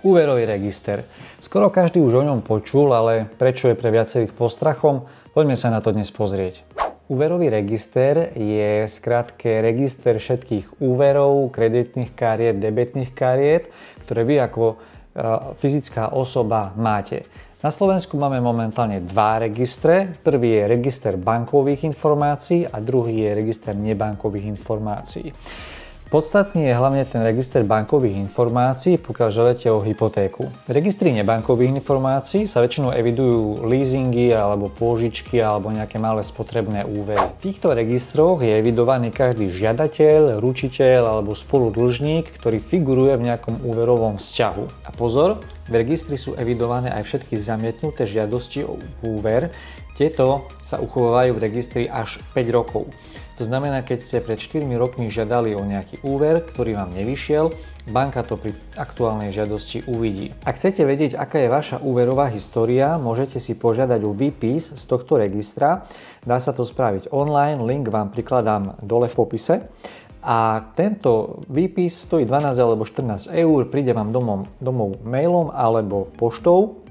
Úverový register. Skoro každý už o ňom počul, ale prečo je pre viacerých postrachom? Poďme sa na to dnes pozrieť. Úverový register je skrátke register všetkých úverov, kreditných kariet, debetných kariet, ktoré vy ako fyzická osoba máte. Na Slovensku máme momentálne dva registre. Prvý je register bankových informácií a druhý je register nebankových informácií. Podstatný je hlavne ten register bankových informácií, pokiaľ žiadate o hypotéku. V registri nebankových informácií sa väčšinou evidujú leasingy alebo pôžičky alebo nejaké malé spotrebné úvery. V týchto registroch je evidovaný každý žiadateľ, ručiteľ alebo spoludlžník, ktorý figuruje v nejakom úverovom vzťahu. A pozor, v registri sú evidované aj všetky zamietnuté žiadosti o úver. Tieto sa uchovávajú v registri až 5 rokov. To znamená, keď ste pred 4 rokmi žiadali o nejaký úver, ktorý vám nevyšiel, banka to pri aktuálnej žiadosti uvidí. Ak chcete vedieť, aká je vaša úverová história, môžete si požiadať o výpis z tohto registra. Dá sa to spraviť online, link vám prikladám dole v popise. A tento výpis stojí 12 alebo 14 eur, príde vám domov mailom alebo poštou.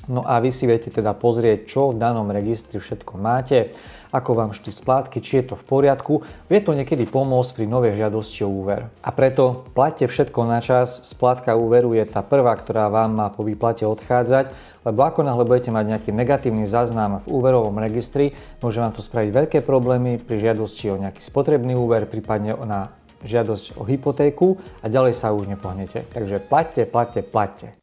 No a vy si viete teda pozrieť, čo v danom registri všetko máte, ako vám šli splátky, či je to v poriadku. Vie to niekedy pomôcť pri novej žiadosti o úver. A preto plaťte všetko na čas, splátka úveru je tá prvá, ktorá vám má po výplate odchádzať, lebo ako náhle budete mať nejaký negatívny záznam v úverovom registri, môže vám to spraviť veľké problémy pri žiadosti o nejaký spotrebný úver, prípadne na žiadosť o hypotéku a ďalej sa už nepohnete. Takže plaťte.